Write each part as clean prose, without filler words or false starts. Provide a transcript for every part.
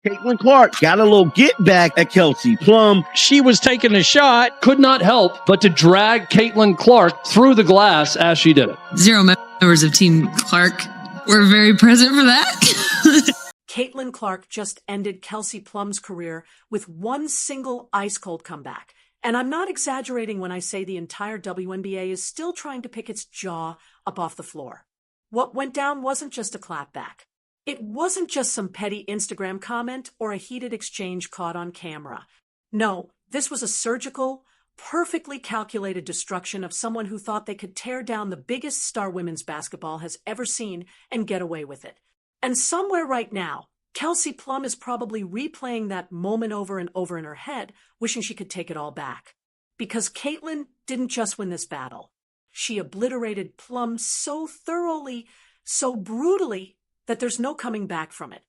Caitlin Clark got a little get back at Kelsey Plum. She was taking a shot, could not help but to drag Caitlin Clark through the glass as she did it. 0 members of Team Clark were very present for that. Caitlin Clark just ended Kelsey Plum's career with one single ice-cold comeback. And I'm not exaggerating when I say the entire WNBA is still trying to pick its jaw up off the floor. What went down wasn't just a clapback. It wasn't just some petty Instagram comment or a heated exchange caught on camera. No, this was a surgical, perfectly calculated destruction of someone who thought they could tear down the biggest star women's basketball has ever seen and get away with it. And somewhere right now, Kelsey Plum is probably replaying that moment over and over in her head, wishing she could take it all back. Because Caitlin didn't just win this battle. She obliterated Plum so thoroughly, so brutally, that there's no coming back from it.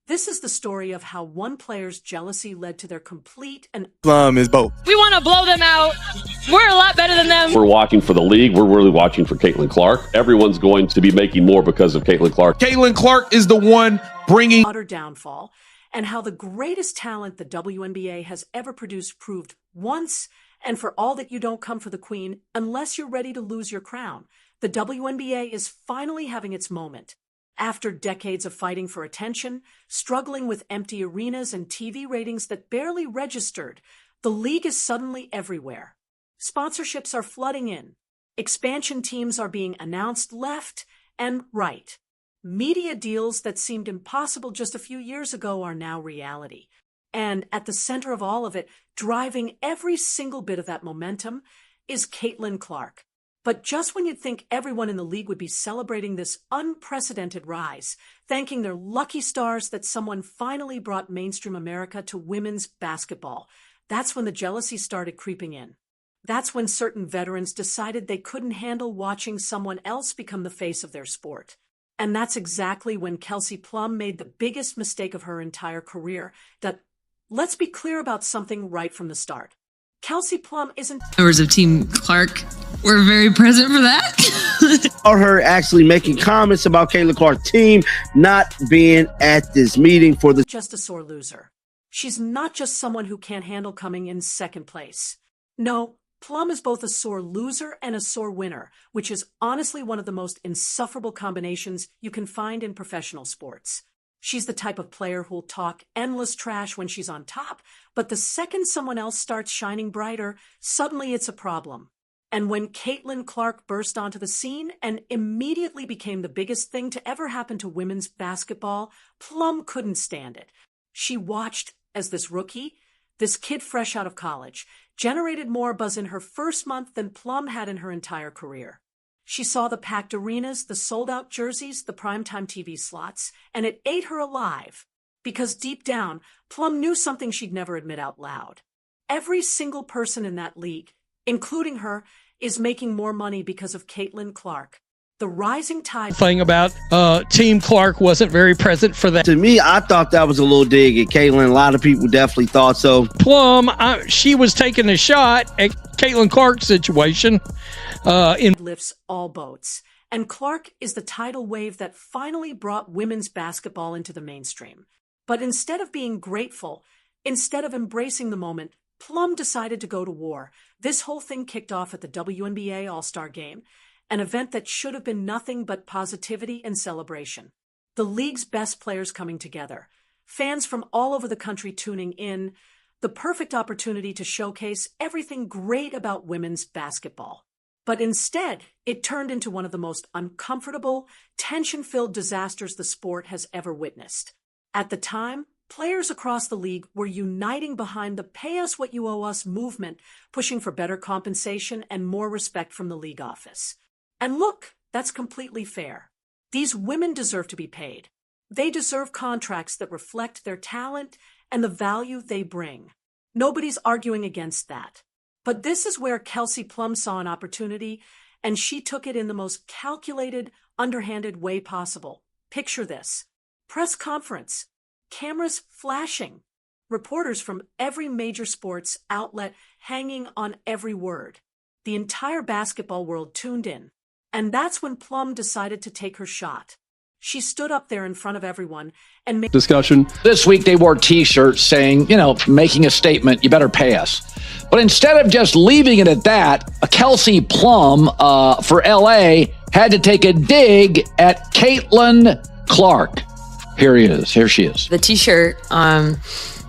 This is the story of how one player's jealousy led to their complete and Plum is both. We want to blow them out. We're a lot better than them. We're watching for the league. We're really watching for Caitlin Clark. Everyone's going to be making more because of Caitlin Clark. Caitlin Clark is the one bringing utter downfall, and how the greatest talent the WNBA has ever produced proved once and for all that you don't come for the queen unless you're ready to lose your crown. The WNBA is finally having its moment. After decades of fighting for attention, struggling with empty arenas and TV ratings that barely registered, the league is suddenly everywhere. Sponsorships are flooding in. Expansion teams are being announced left and right. Media deals that seemed impossible just a few years ago are now reality. And at the center of all of it, driving every single bit of that momentum, is Caitlin Clark. But just when you'd think everyone in the league would be celebrating this unprecedented rise, thanking their lucky stars that someone finally brought mainstream America to women's basketball, that's when the jealousy started creeping in. That's when certain veterans decided they couldn't handle watching someone else become the face of their sport. And that's exactly when Kelsey Plum made the biggest mistake of her entire career. That, let's be clear about something right from the start. Kelsey Plum isn't... Members of Team Clark were very present for that. Or her actually making comments about Caitlin Clark's team not being at this meeting for the... just a sore loser. She's not just someone who can't handle coming in second place. No, Plum is both a sore loser and a sore winner, which is honestly one of the most insufferable combinations you can find in professional sports. She's the type of player who'll talk endless trash when she's on top, but the second someone else starts shining brighter, suddenly it's a problem. And when Caitlin Clark burst onto the scene and immediately became the biggest thing to ever happen to women's basketball, Plum couldn't stand it. She watched as this rookie, this kid fresh out of college, generated more buzz in her first month than Plum had in her entire career. She saw the packed arenas, the sold-out jerseys, the primetime TV slots, and it ate her alive. Because deep down, Plum knew something she'd never admit out loud. Every single person in that league, including her, is making more money because of Caitlin Clark. The rising tide... Thing about Team Clark wasn't very present for that. To me, I thought that was a little dig at Caitlin. A lot of people definitely thought so. Plum, she was taking a shot at Caitlin Clark's situation. Lifts all boats. And Clark is the tidal wave that finally brought women's basketball into the mainstream. But instead of being grateful, instead of embracing the moment, Plum decided to go to war. This whole thing kicked off at the WNBA All-Star Game, an event that should have been nothing but positivity and celebration. The league's best players coming together, fans from all over the country tuning in, the perfect opportunity to showcase everything great about women's basketball. But instead, it turned into one of the most uncomfortable, tension-filled disasters the sport has ever witnessed. At the time, players across the league were uniting behind the pay us what you owe us movement, pushing for better compensation and more respect from the league office. And look, that's completely fair. These women deserve to be paid. They deserve contracts that reflect their talent and the value they bring. Nobody's arguing against that. But this is where Kelsey Plum saw an opportunity, and she took it in the most calculated, underhanded way possible. Picture this. Press conference. Cameras flashing. Reporters from every major sports outlet hanging on every word. The entire basketball world tuned in. And that's when Plum decided to take her shot. She stood up there in front of everyone and made Discussion. This week they wore T-shirts saying, making a statement, you better pay us. But instead of just leaving it at that, Kelsey Plum for L.A. had to take a dig at Caitlin Clark. Here she is. The T-shirt,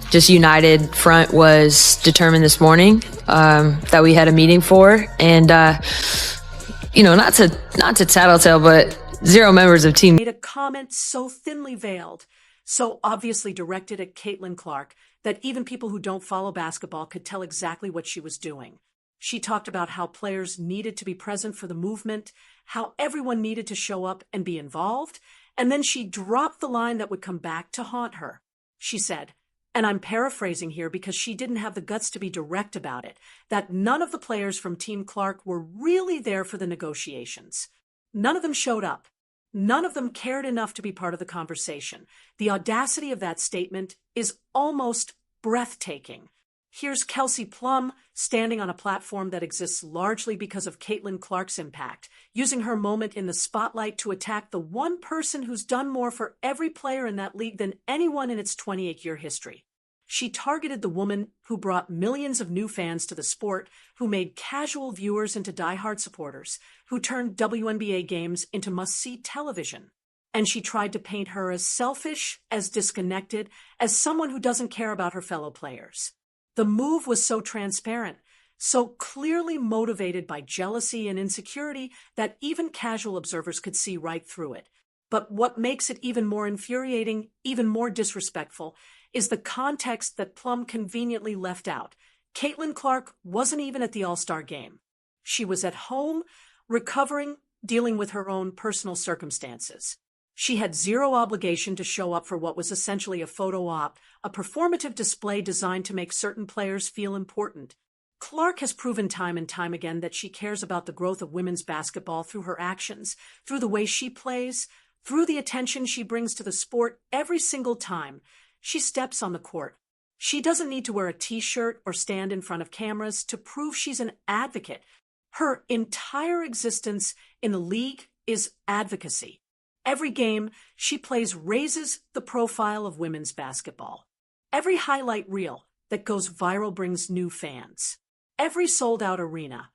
just united front was determined this morning that we had a meeting for. And, not to tattletale, but 0 members of team made a comment so thinly veiled, so obviously directed at Caitlin Clark, that even people who don't follow basketball could tell exactly what she was doing. She talked about how players needed to be present for the movement, how everyone needed to show up and be involved, and then she dropped the line that would come back to haunt her. She said, and I'm paraphrasing here because she didn't have the guts to be direct about it, that none of the players from Team Clark were really there for the negotiations. None of them showed up. None of them cared enough to be part of the conversation. The audacity of that statement is almost breathtaking. Here's Kelsey Plum standing on a platform that exists largely because of Caitlin Clark's impact, using her moment in the spotlight to attack the one person who's done more for every player in that league than anyone in its 28-year history. She targeted the woman who brought millions of new fans to the sport, who made casual viewers into diehard supporters, who turned WNBA games into must-see television. And she tried to paint her as selfish, as disconnected, as someone who doesn't care about her fellow players. The move was so transparent, so clearly motivated by jealousy and insecurity that even casual observers could see right through it. But what makes it even more infuriating, even more disrespectful, is the context that Plum conveniently left out. Caitlin Clark wasn't even at the All-Star game. She was at home, recovering, dealing with her own personal circumstances. She had zero obligation to show up for what was essentially a photo op, a performative display designed to make certain players feel important. Clark has proven time and time again that she cares about the growth of women's basketball through her actions, through the way she plays, through the attention she brings to the sport every single time she steps on the court. She doesn't need to wear a T-shirt or stand in front of cameras to prove she's an advocate. Her entire existence in the league is advocacy. Every game she plays raises the profile of women's basketball. Every highlight reel that goes viral brings new fans. Every sold-out arena,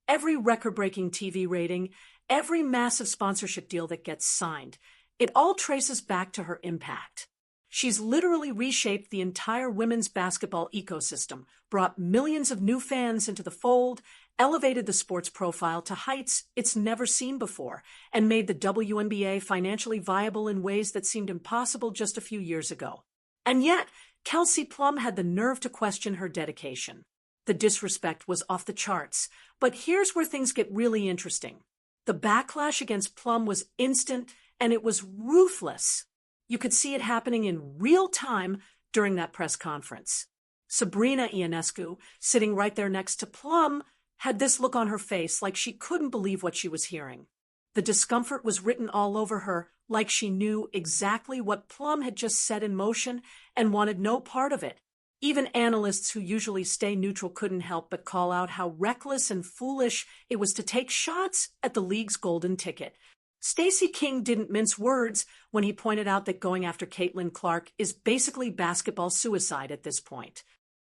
every record-breaking TV rating, every massive sponsorship deal that gets signed, it all traces back to her impact. She's literally reshaped the entire women's basketball ecosystem, brought millions of new fans into the fold, elevated the sport's profile to heights it's never seen before, and made the WNBA financially viable in ways that seemed impossible just a few years ago. And yet, Kelsey Plum had the nerve to question her dedication. The disrespect was off the charts. But here's where things get really interesting. The backlash against Plum was instant, and it was ruthless. You could see it happening in real time during that press conference. Sabrina Ionescu, sitting right there next to Plum, had this look on her face like she couldn't believe what she was hearing. The discomfort was written all over her, like she knew exactly what Plum had just set in motion and wanted no part of it. Even analysts who usually stay neutral couldn't help but call out how reckless and foolish it was to take shots at the league's golden ticket. Stacey King didn't mince words when he pointed out that going after Caitlin Clark is basically basketball suicide at this point.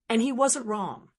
And he wasn't wrong.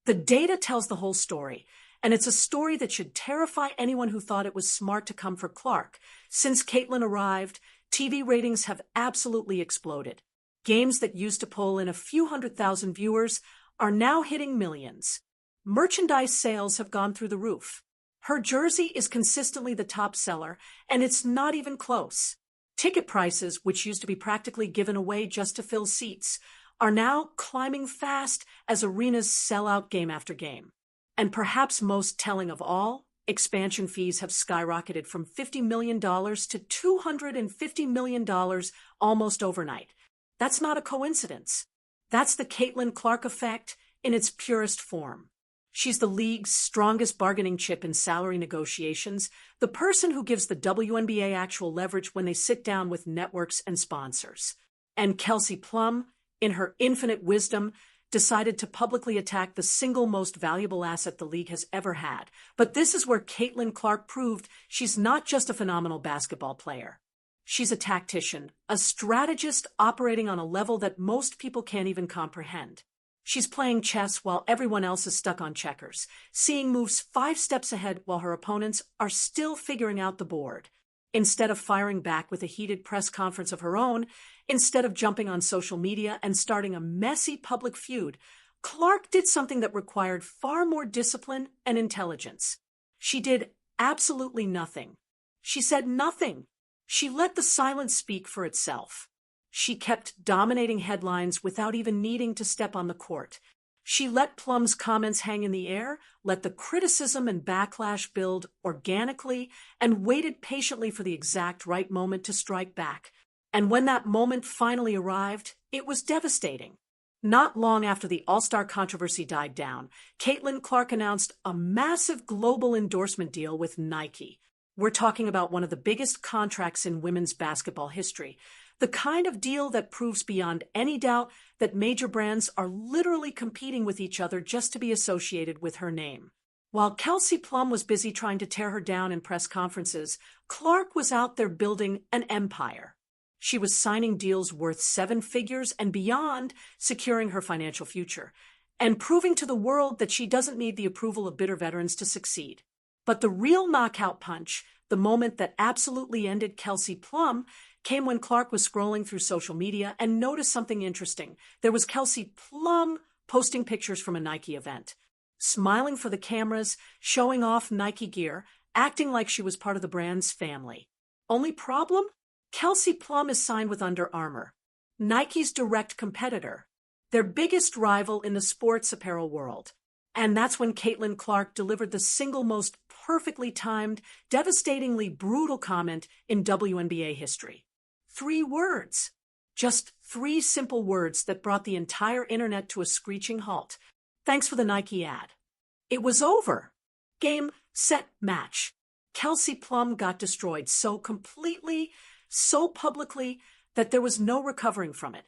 The data tells the whole story, and it's a story that should terrify anyone who thought it was smart to come for Clark. Since Caitlin arrived, TV ratings have absolutely exploded. Games that used to pull in a few 100,000 viewers are now hitting millions. Merchandise sales have gone through the roof. Her jersey is consistently the top seller, and it's not even close. Ticket prices, which used to be practically given away just to fill seats, are now climbing fast as arenas sell out game after game. And perhaps most telling of all, expansion fees have skyrocketed from $50 million to $250 million almost overnight. That's not a coincidence. That's the Caitlin Clark effect in its purest form. She's the league's strongest bargaining chip in salary negotiations, the person who gives the WNBA actual leverage when they sit down with networks and sponsors. And Kelsey Plum, in her infinite wisdom, decided to publicly attack the single most valuable asset the league has ever had. But this is where Caitlin Clark proved she's not just a phenomenal basketball player. She's a tactician, a strategist operating on a level that most people can't even comprehend. She's playing chess while everyone else is stuck on checkers, seeing moves 5 steps ahead while her opponents are still figuring out the board. Instead of firing back with a heated press conference of her own, instead of jumping on social media and starting a messy public feud, Clark did something that required far more discipline and intelligence. She did absolutely nothing. She said nothing. She let the silence speak for itself. She kept dominating headlines without even needing to step on the court. She let Plum's comments hang in the air, let the criticism and backlash build organically, and waited patiently for the exact right moment to strike back. And when that moment finally arrived, it was devastating. Not long after the All-Star controversy died down, Caitlin Clark announced a massive global endorsement deal with Nike. We're talking about one of the biggest contracts in women's basketball history, the kind of deal that proves beyond any doubt that major brands are literally competing with each other just to be associated with her name. While Kelsey Plum was busy trying to tear her down in press conferences, Clark was out there building an empire. She was signing deals worth 7 figures and beyond, securing her financial future, and proving to the world that she doesn't need the approval of bitter veterans to succeed. But the real knockout punch, the moment that absolutely ended Kelsey Plum, came when Clark was scrolling through social media and noticed something interesting. There was Kelsey Plum posting pictures from a Nike event, smiling for the cameras, showing off Nike gear, acting like she was part of the brand's family. Only problem? Kelsey Plum is signed with Under Armour, Nike's direct competitor, their biggest rival in the sports apparel world. And that's when Caitlin Clark delivered the single most perfectly timed, devastatingly brutal comment in WNBA history. 3 words. Just 3 simple words that brought the entire internet to a screeching halt. Thanks for the Nike ad. It was over. Game, set, match. Kelsey Plum got destroyed so completely, so publicly, that there was no recovering from it.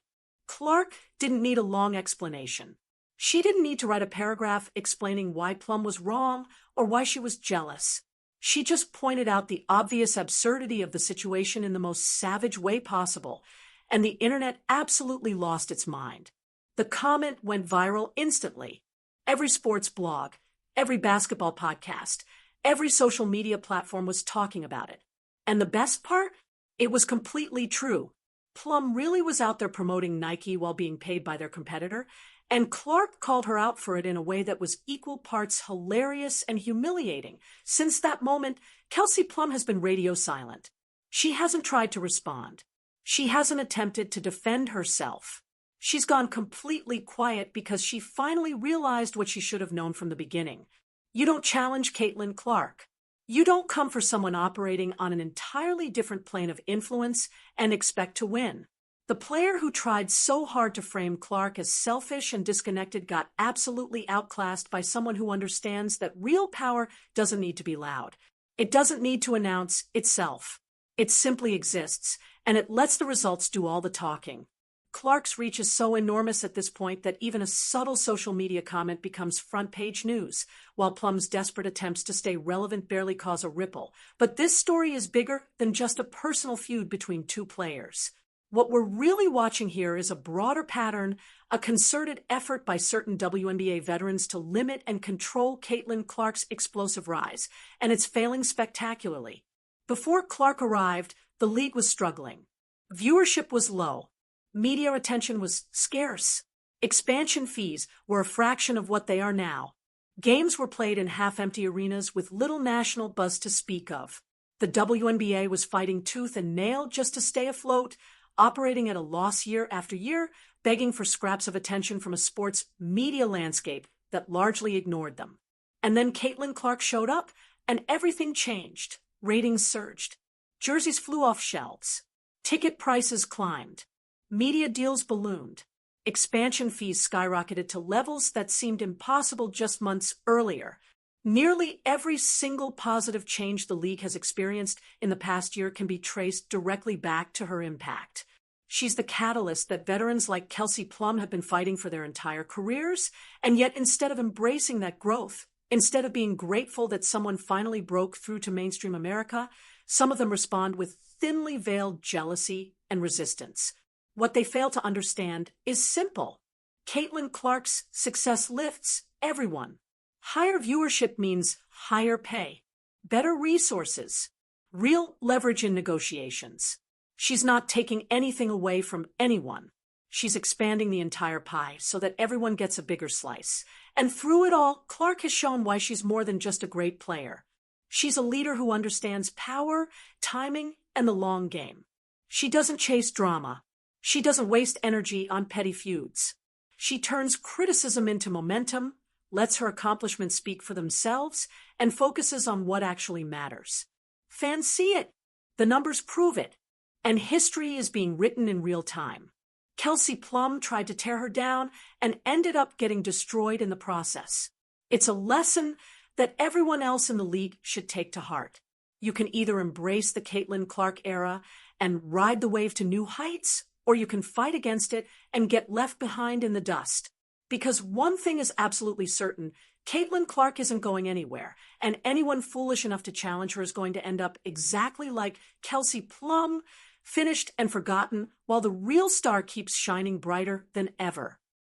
Clark didn't need a long explanation. She didn't need to write a paragraph explaining why Plum was wrong or why she was jealous. She just pointed out the obvious absurdity of the situation in the most savage way possible, and the internet absolutely lost its mind. The comment went viral instantly. Every sports blog, every basketball podcast, every social media platform was talking about it. And the best part? It was completely true. Plum really was out there promoting Nike while being paid by their competitor, and Clark called her out for it in a way that was equal parts hilarious and humiliating. Since that moment, Kelsey Plum has been radio silent. She hasn't tried to respond. She hasn't attempted to defend herself. She's gone completely quiet because she finally realized what she should have known from the beginning. You don't challenge Caitlin Clark. You don't come for someone operating on an entirely different plane of influence and expect to win. The player who tried so hard to frame Clark as selfish and disconnected got absolutely outclassed by someone who understands that real power doesn't need to be loud. It doesn't need to announce itself. It simply exists, and it lets the results do all the talking. Clark's reach is so enormous at this point that even a subtle social media comment becomes front-page news, while Plum's desperate attempts to stay relevant barely cause a ripple. But this story is bigger than just a personal feud between 2 players. What we're really watching here is a broader pattern, a concerted effort by certain WNBA veterans to limit and control Caitlin Clark's explosive rise, and it's failing spectacularly. Before Clark arrived, the league was struggling. Viewership was low. Media attention was scarce. Expansion fees were a fraction of what they are now. Games were played in half-empty arenas with little national buzz to speak of. The WNBA was fighting tooth and nail just to stay afloat, operating at a loss year after year, begging for scraps of attention from a sports media landscape that largely ignored them. And then Caitlin Clark showed up, and everything changed. Ratings surged. Jerseys flew off shelves. Ticket prices climbed. Media deals ballooned. Expansion fees skyrocketed to levels that seemed impossible just months earlier. Nearly every single positive change the league has experienced in the past year can be traced directly back to her impact. She's the catalyst that veterans like Kelsey Plum have been fighting for their entire careers, and yet instead of embracing that growth, instead of being grateful that someone finally broke through to mainstream America, Some of them respond with thinly veiled jealousy and resistance. What they fail to understand is simple. Caitlin Clark's success lifts everyone. Higher viewership means higher pay, better resources, real leverage in negotiations. She's not taking anything away from anyone. She's expanding the entire pie so that everyone gets a bigger slice. And through it all, Clark has shown why she's more than just a great player. She's a leader who understands power, timing, and the long game. She doesn't chase drama. She doesn't waste energy on petty feuds. She turns criticism into momentum, lets her accomplishments speak for themselves, and focuses on what actually matters. Fans see it. The numbers prove it. And history is being written in real time. Kelsey Plum tried to tear her down and ended up getting destroyed in the process. It's a lesson that everyone else in the league should take to heart. You can either embrace the Caitlin Clark era and ride the wave to new heights, or you can fight against it and get left behind in the dust. Because one thing is absolutely certain, Caitlin Clark isn't going anywhere, and anyone foolish enough to challenge her is going to end up exactly like Kelsey Plum, finished and forgotten, while the real star keeps shining brighter than ever.